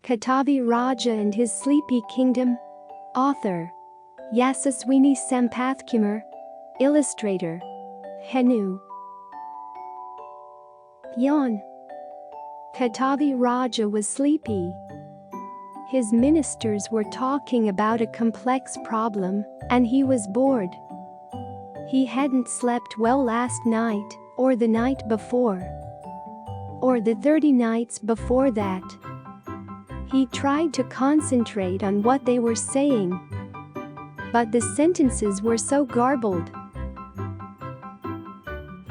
Kottavi Raja and His Sleepy Kingdom. Author Yasaswini. Sampathkumar. Illustrator Henu. YAWN. Kottavi Raja was sleepy. His ministers were talking about a complex problem, and he was bored. He hadn't slept well last night, or the night before, or the 30 nights before that. He tried to concentrate on what they were saying, but the sentences were so garbled.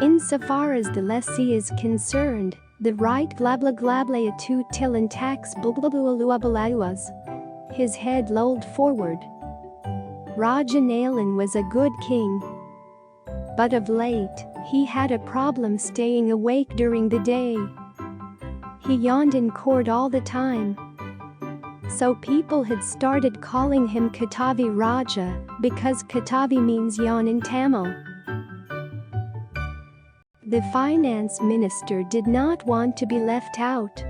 Insofar as the lessee is concerned, the right glablaglablaaa to till and tax blblblublooo. His head lolled forward. Raja Nalan was a good king, but of late, he had a problem staying awake during the day. He yawned in court all the time. So people had started calling him Kottavi Raja, because Kottavi means yawn in Tamil. The finance minister did not want to be left out.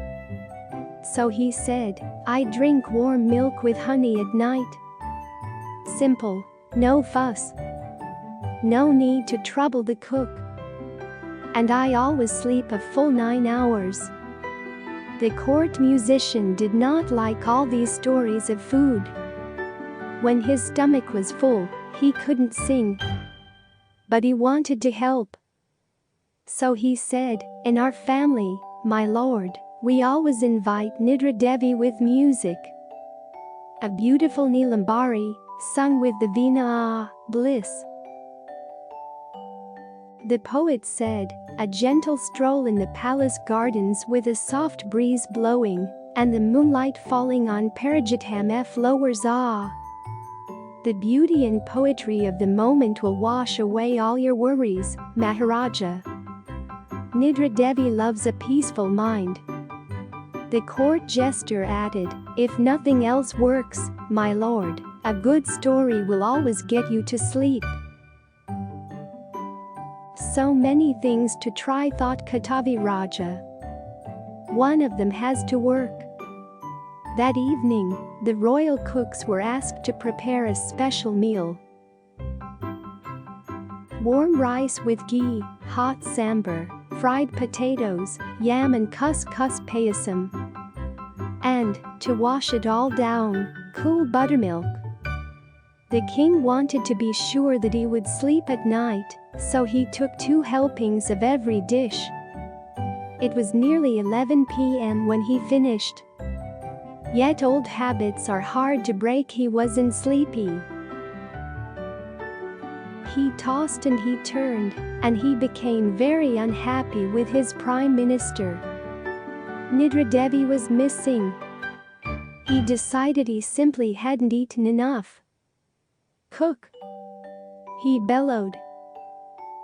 So he said, "I drink warm milk with honey at night. Simple, no fuss. No need to trouble the cook. And I always sleep a full 9 hours." The court musician did not like all these stories of food. When his stomach was full, he couldn't sing. But he wanted to help. So he said, "In our family, my lord, we always invite Nidra Devi with music. A beautiful Nilambari, sung with the veena, bliss." The poet said, "A gentle stroll in the palace gardens with a soft breeze blowing, and the moonlight falling on Parajitam flowers ah. The beauty and poetry of the moment will wash away all your worries, Maharaja. Nidra Devi loves a peaceful mind." The court jester added, "If nothing else works, my lord, a good story will always get you to sleep." So many things to try, thought Kottavi Raja. One of them has to work. That evening, the royal cooks were asked to prepare a special meal. Warm rice with ghee, hot sambar, fried potatoes, yam and couscous payasam. And, to wash it all down, cool buttermilk. The king wanted to be sure that he would sleep at night, so he took 2 helpings of every dish. It was nearly 11 p.m. when he finished. Yet old habits are hard to break. He wasn't sleepy. He tossed and he turned, and he became very unhappy with his prime minister. Nidra Devi was missing. He decided he simply hadn't eaten enough. "Cook!" he bellowed.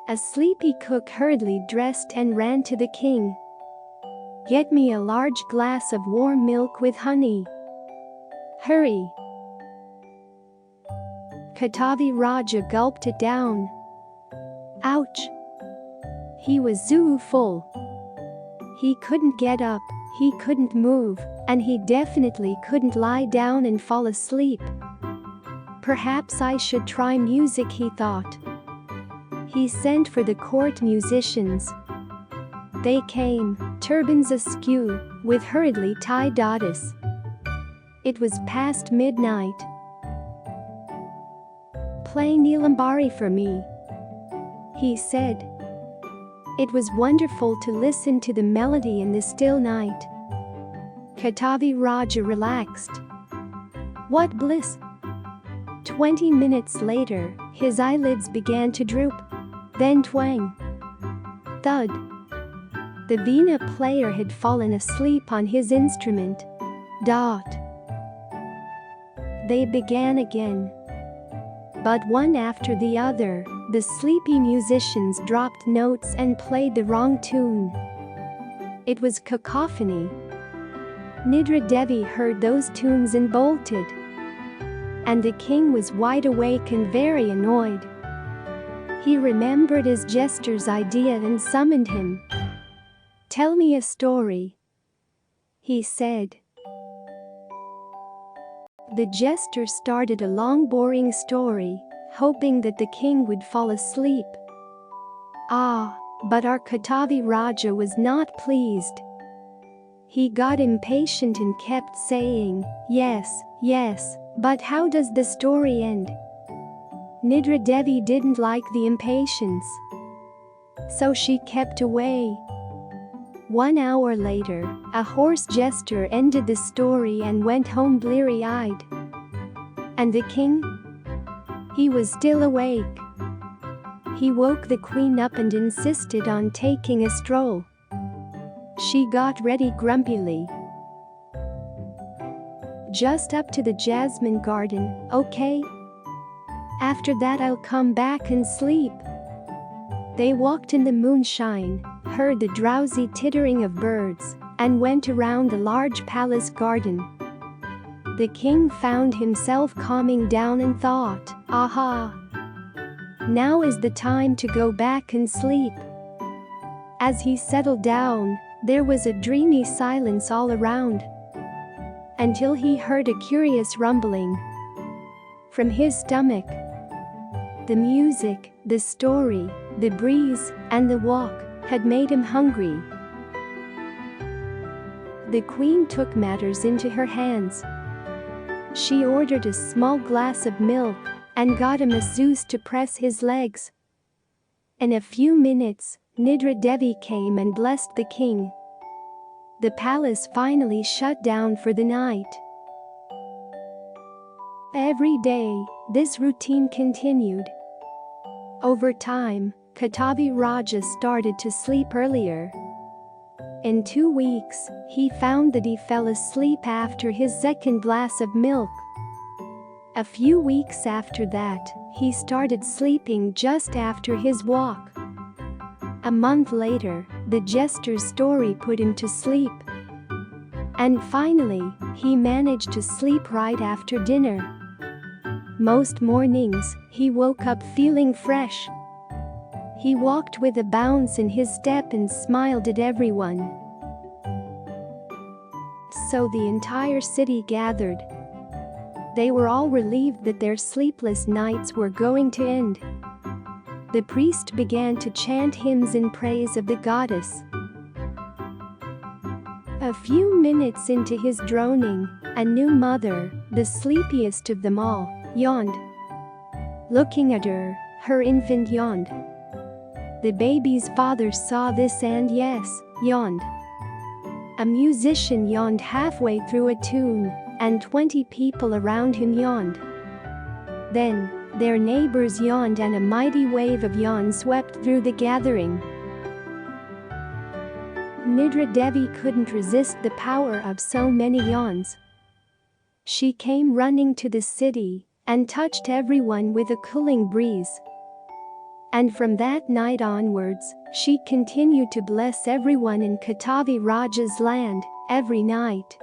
A sleepy cook hurriedly dressed and ran to the king. "Get me a large glass of warm milk with honey. Hurry!" Kottavi Raja gulped it down. Ouch! He was zoo full. He couldn't get up, he couldn't move, and he definitely couldn't lie down and fall asleep. Perhaps I should try music, he thought. He sent for the court musicians. They came, turbans askew, with hurriedly tied dottas. It was past midnight. "Play Nilambari for me," he said. It was wonderful to listen to the melody in the still night. Kottavi Raja relaxed. What bliss! 20 minutes later, his eyelids began to droop. Then twang! Thud! The veena player had fallen asleep on his instrument. Dot! They began again. But one after the other, the sleepy musicians dropped notes and played the wrong tune. It was cacophony. Nidra Devi heard those tunes and bolted. And the king was wide awake and very annoyed. He remembered his jester's idea and summoned him. "Tell me a story," he said. The jester started a long boring story, hoping that the king would fall asleep. But our Kottavi Raja was not pleased. He got impatient and kept saying, "Yes, yes, but how does the story end?" Nidra Devi didn't like the impatience, so she kept away. 1 hour later, a hoarse jester ended the story and went home bleary-eyed. And the king? He was still awake. He woke the queen up and insisted on taking a stroll. She got ready grumpily. "Just up to the jasmine garden, okay? After that I'll come back and sleep." They walked in the moonshine, heard the drowsy tittering of birds, and went around the large palace garden. The king found himself calming down and thought, "Aha! Now is the time to go back and sleep." As he settled down, there was a dreamy silence all around, until he heard a curious rumbling from his stomach. The music, the story, the breeze, and the walk had made him hungry. The queen took matters into her hands. She ordered a small glass of milk and got a masseuse to press his legs. In a few minutes, Nidra Devi came and blessed the king. The palace finally shut down for the night. Every day, this routine continued. Over time, Kottavi Raja started to sleep earlier. In 2 weeks, he found that he fell asleep after his second glass of milk. A few weeks after that, he started sleeping just after his walk. A month later, the jester's story put him to sleep. And finally, he managed to sleep right after dinner. Most mornings, he woke up feeling fresh. He walked with a bounce in his step and smiled at everyone. So the entire city gathered. They were all relieved that their sleepless nights were going to end. The priest began to chant hymns in praise of the goddess. A few minutes into his droning, a new mother, the sleepiest of them all, yawned. Looking at her, her infant yawned. The baby's father saw this and yes, yawned. A musician yawned halfway through a tune, and 20 people around him yawned. Then, their neighbors yawned and a mighty wave of yawns swept through the gathering. Nidra Devi couldn't resist the power of so many yawns. She came running to the city and touched everyone with a cooling breeze. And from that night onwards, she continued to bless everyone in Kottavi Raja's land every night.